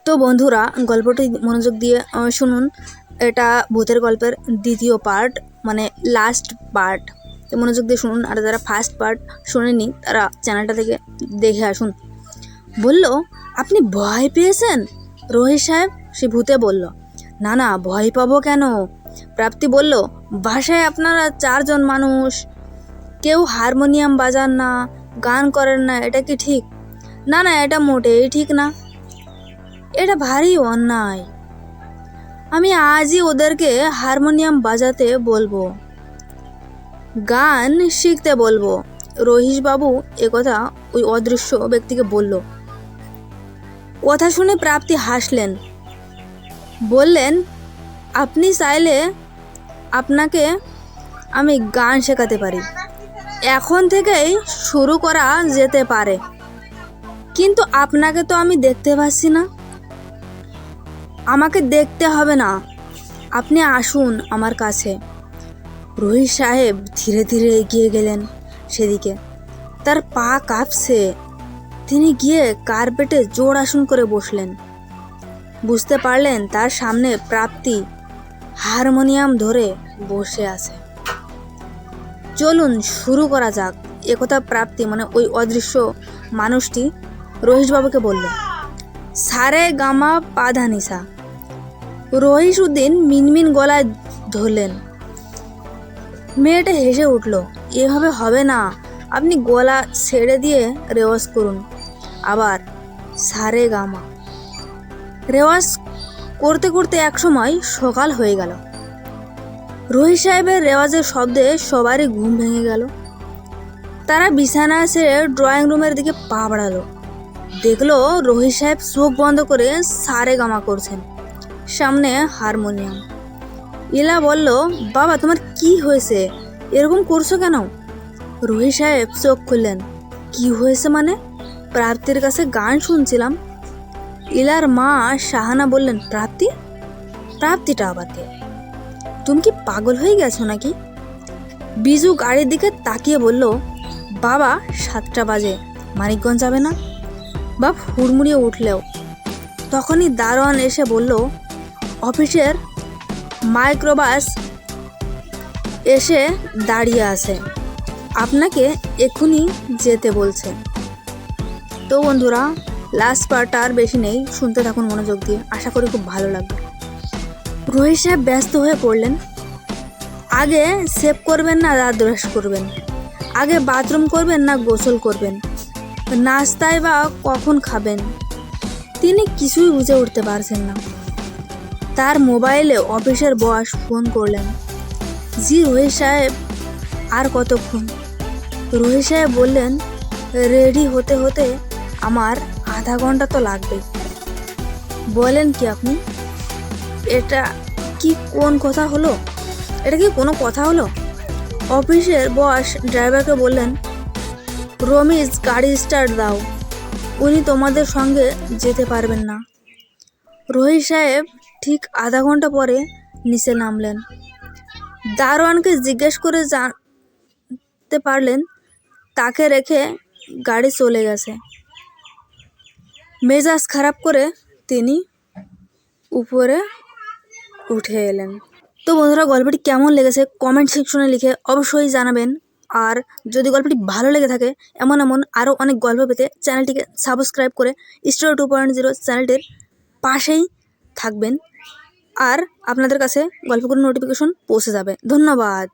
তো বন্ধুরা, গল্পটি মনোযোগ দিয়ে শুনুন। এটা ভূতের গল্পের দ্বিতীয় পার্ট, মানে লাস্ট পার্ট। তো মনোযোগ দিয়ে শুনুন, আর যারা ফার্স্ট পার্ট শোনেনি তারা চ্যানেলটা থেকে দেখে আসুন। বলল, আপনি ভয় পেয়েছেন রোহিত সাহেব? সে ভূতে বলল, না না, ভয় পাবো কেন? প্রাপ্তি বলল, বাসায় আপনারা 4 জন মানুষ, কেউ হারমোনিয়াম বাজান না, গান করেন না, এটা কি ঠিক? না না, এটা মোটেই ঠিক না, এটা ভারী অন্যায়। আমি আজই ওদেরকে হারমোনিয়াম বাজাতে বলবো, গান শিখতে বলবো। রহিস বাবু একথা ওই অদৃশ্য ব্যক্তিকে বলল। কথা শুনে প্রাপ্তি হাসলেন, বললেন, আপনি চাইলে আপনাকে আমি গান শেখাতে পারি, এখন থেকেই শুরু করা যেতে পারে, কিন্তু আপনাকে তো আমি দেখতে পাচ্ছি না। আমাকে দেখতে হবে না, আপনি আসুন আমার কাছে। রহিত সাহেব ধীরে ধীরে এগিয়ে গেলেন সেদিকে। তার পা কাঁপছে। তিনি গিয়ে কার্পেটে জোর আসন করে বসলেন। বুঝতে পারলেন তার সামনে প্রাপ্তি হারমোনিয়াম ধরে বসে আছে। চলুন শুরু করা যাক, একথা প্রাপ্তি মানে ওই অদৃশ্য মানুষটি রহিসবাবুকে বলল। সারে গামা পাধানিসা। রহিস উদ্দিন মিনমিন গলায় ধরলেন। মেয়েটা হেসে উঠল, এভাবে হবে না, আপনি গলা ছেড়ে দিয়ে রেওয়াজ করুন। আবার সারে গামা। রেওয়াজ করতে করতে একসময় সকাল হয়ে গেল। রহিত সাহেবের রেওয়াজের শব্দে সবারই ঘুম ভেঙে গেল। তারা বিছানা ছেড়ে ড্রয়িং রুমের দিকে পা বাড়ালো। দেখলো রহিত সাহেব চোখ বন্ধ করে সারে গামা করছেন, সামনে হারমোনিয়াম। ইলা বলল, বাবা তোমার কি হয়েছে, এরকম করছো কেন? রহিত সাহেব চোখ খুললেন। কি হয়েছে মানে? প্রাপ্তির কাছে গান শুনছিলাম। ইলার মা শাহানা বললেন, প্রাপ্তি? প্রাপ্তিটা আবার কে? তুমি কি পাগল হয়ে গেছো নাকি? বিজু গাড়ির দিকে তাকিয়ে বলল, বাবা 7টা বাজে, মানিকগঞ্জ যাবে না? বাপ হুড়মুড়িয়ে উঠলেও তখনই দারোয়ান এসে বলল, অফিসের মাইক্রোবাস এসে দাঁড়িয়ে আছে, আপনাকে এক্ষুনি যেতে বলছে। তো বন্ধুরা, লাস্ট পার্টটা আর বেশি নেই, শুনতে থাকুন মনোযোগ দিয়ে, আশা করি খুব ভালো লাগবে। রহিত সাহেব ব্যস্ত হয়ে পড়লেন। আগে সেভ করবেন না দাঁত ব্রাশ করবেন? আগে বাথরুম করবেন না গোসল করবেন? নাস্তায় বা কখন খাবেন? তিনি কিছুই বুঝে উঠতে পারছেন না। তার মোবাইলে অফিসের বস ফোন করলেন। জি রহিত সাহেব, আর কতক্ষণ? রহিত সাহেব বললেন, রেডি হতে হতে আমার আধা ঘন্টা তো লাগবে। বলেন কি আপনি? এটা কি কোন কথা হলো? এটা কি কোনো কথা হলো? অফিসের বস ড্রাইভারকে বললেন, রমিজ গাড়ি স্টার্ট দাও, উনি তোমাদের সঙ্গে যেতে পারবেন না। রহিত সাহেব ঠিক আধা ঘন্টা পরে নিচে নামলেন। দারোয়ানকে জিজ্ঞেস করে জানতে পারলেন তাকে রেখে গাড়ি চলে গেছে। মেজাজ খারাপ করে তিনি উপরে উঠে এলেন। তো বন্ধুরা, গল্পটি কেমন লেগেছে কমেন্ট সেকশনে লিখে অবশ্যই জানাবেন। আর যদি গল্পটি ভালো লেগে থাকে এমন আরও অনেক গল্প পেতে চ্যানেলটিকে সাবস্ক্রাইব করে স্টোরি 2.0 চ্যানেলটির পাশেই থাকবেন, আর আপনাদের কাছে গল্পগুলোর নোটিফিকেশন পৌঁছে যাবে। ধন্যবাদ।